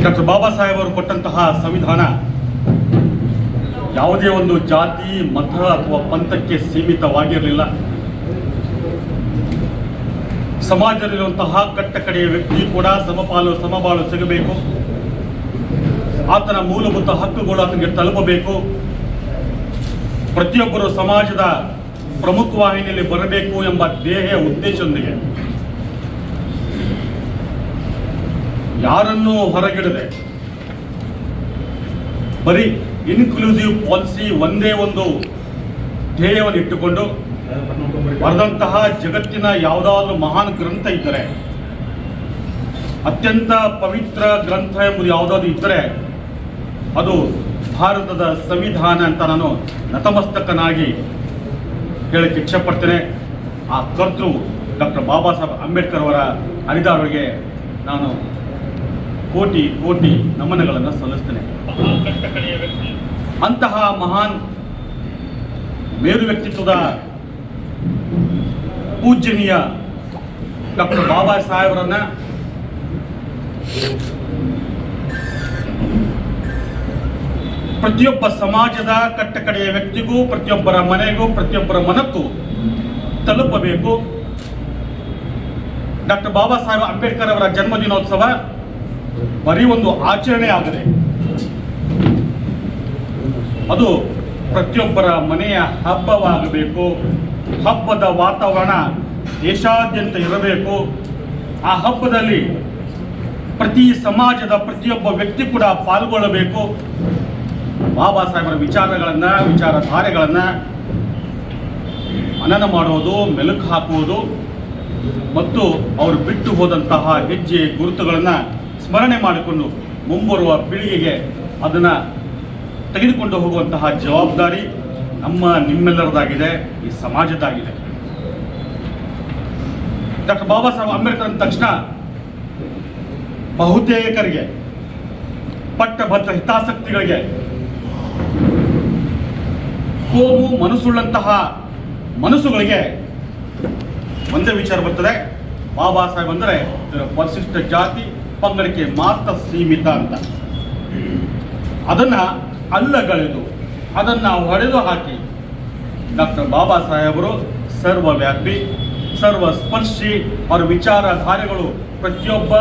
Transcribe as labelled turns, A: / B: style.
A: Doctor Baba Saheb ಅವರು ಕೊಟ್ಟಂತಹ ಸಂವಿಧಾನ ಯಾವುದೇ ಒಂದು ಜಾತಿ ಮತ ಅಥವಾ ಪಂಥಕ್ಕೆ ಸೀಮಿತವಾಗಿರಲಿಲ್ಲ. ಸಮಾಜದಲ್ಲಿರುವಂತಹ ಕಟ್ಟಕಡೆಯ ವ್ಯಕ್ತಿ ಕೂಡ ಸಮಬಾಳು ಸಿಗಬೇಕು. ಆತನ ಮೂಲಭೂತ ಹಕ್ಕುಗಳು ಆತನಿಗೆ ತಲುಪಬೇಕು. ಪ್ರತಿಯೊಬ್ಬರು ಸಮಾಜದ ಪ್ರಮುಖ ವಾಹಿನಿಯಲ್ಲಿ ಬರಬೇಕು ಎಂಬ ಧ್ಯೇಯ ಉದ್ದೇಶದೊಂದಿಗೆ ಯಾರನ್ನೂ ಹೊರಗಿಡದೆ ಬರೀ ಇನ್ಕ್ಲೂಸಿವ್ ಪಾಲಿಸಿ ಒಂದೇ ಒಂದು ಧ್ಯೇಯವನ್ನು ಇಟ್ಟುಕೊಂಡು ಬರೆದಂತಹ ಜಗತ್ತಿನ ಯಾವುದಾದ್ರೂ ಮಹಾನ್ ಗ್ರಂಥ ಇದ್ದರೆ, ಅತ್ಯಂತ ಪವಿತ್ರ ಗ್ರಂಥ ಎಂಬುದು ಯಾವುದಾದ್ರೂ ಇದ್ದರೆ ಅದು ಭಾರತದ ಸಂವಿಧಾನ ಅಂತ ನಾನು ನತಮಸ್ತಕನಾಗಿ ಹೇಳಕ್ಕೆ ಇಚ್ಛೆಪಡ್ತೇನೆ. ಆ ಕರ್ತೃ ಡಾಕ್ಟರ್ ಬಾಬಾ ಸಾಹೇಬ್ ಅಂಬೇಡ್ಕರ್ ಅವರ ಅರಿದಾರರಿಗೆ ನಾನು ಕೋಟಿ ಕೋಟಿ ನಮನಗಳನ್ನು ಸಲ್ಲಿಸ್ತೇನೆ. ಅಂತಹ ಮಹಾನ್ ಮೇರು ವ್ಯಕ್ತಿತ್ವದ ಪೂಜ್ಯನೀಯ ಡಾಕ್ಟರ್ ಬಾಬಾ ಸಾಹೇಬರನ್ನ ಪ್ರತಿಯೊಬ್ಬ ಸಮಾಜದ ಕಟ್ಟಕಡೆಯ ವ್ಯಕ್ತಿಗೂ, ಪ್ರತಿಯೊಬ್ಬರ ಮನೆಗೂ, ಪ್ರತಿಯೊಬ್ಬರ ಮನಕ್ಕೂ ತಲುಪಬೇಕು. ಡಾಕ್ಟರ್ ಬಾಬಾ ಸಾಹೇಬ್ ಅಂಬೇಡ್ಕರ್ ಅವರ ಜನ್ಮದಿನೋತ್ಸವ ಬರೀ ಒಂದು ಆಚರಣೆ ಆಗದೆ, ಅದು ಪ್ರತಿಯೊಬ್ಬರ ಮನೆಯ ಹಬ್ಬವಾಗಬೇಕು. ಹಬ್ಬದ ವಾತಾವರಣ ದೇಶಾದ್ಯಂತ ಇರಬೇಕು. ಆ ಹಬ್ಬದಲ್ಲಿ ಪ್ರತಿ ಸಮಾಜದ ಪ್ರತಿಯೊಬ್ಬ ವ್ಯಕ್ತಿ ಕೂಡ ಪಾಲ್ಗೊಳ್ಳಬೇಕು. ಬಾಬಾ ಸಾಹೇಬರ ವಿಚಾರಧಾರೆಗಳನ್ನು ಮನನ ಮಾಡುವುದು, ಮೆಲುಕು ಹಾಕುವುದು ಮತ್ತು ಅವರು ಬಿಟ್ಟು ಹೋದಂತಹ ಹೆಜ್ಜೆ ಗುರುತುಗಳನ್ನು ಸ್ಮರಣೆ ಮಾಡಿಕೊಂಡು ಮುಂಬರುವ ಪೀಳಿಗೆಗೆ ಅದನ್ನು ತೆಗೆದುಕೊಂಡು ಹೋಗುವಂತಹ ಜವಾಬ್ದಾರಿ ನಿಮ್ಮೆಲ್ಲರದಾಗಿದೆ, ಈ ಸಮಾಜದಾಗಿದೆ. ಡಾಕ್ಟರ್ ಬಾಬಾ ಸಾಹೇಬ್ ಅಂಬೇಡ್ಕರ್ ಅಂದ ತಕ್ಷಣ ಬಹುತೇಕರಿಗೆ, ಪಟ್ಟಭದ್ರ ಹಿತಾಸಕ್ತಿಗಳಿಗೆ ಕೋಮು ಮನಸ್ಸುಳ್ಳಂತಹ ಮನಸ್ಸುಗಳಿಗೆ ಒಂದೇ ವಿಚಾರ ಬರ್ತದೆ, ಬಾಬಾ ಸಾಹೇಬ್ ಅಂದರೆ ಪರಿಶಿಷ್ಟ ಜಾತಿ ಪಂಗಡಕ್ಕೆ ಮಾತ್ರ ಸೀಮಿತ ಅಂತ. ಅದನ್ನು ಅಲ್ಲಗಳೆದು, ಅದನ್ನು ಹೊಡೆದು ಹಾಕಿ ಡಾಕ್ಟರ್ ಬಾಬಾ ಸಾಹೇಬರು ಸರ್ವವ್ಯಾಪಿ, ಸರ್ವಸ್ಪರ್ಶಿ. ಅವರ ವಿಚಾರಧಾರೆಗಳು ಪ್ರತಿಯೊಬ್ಬ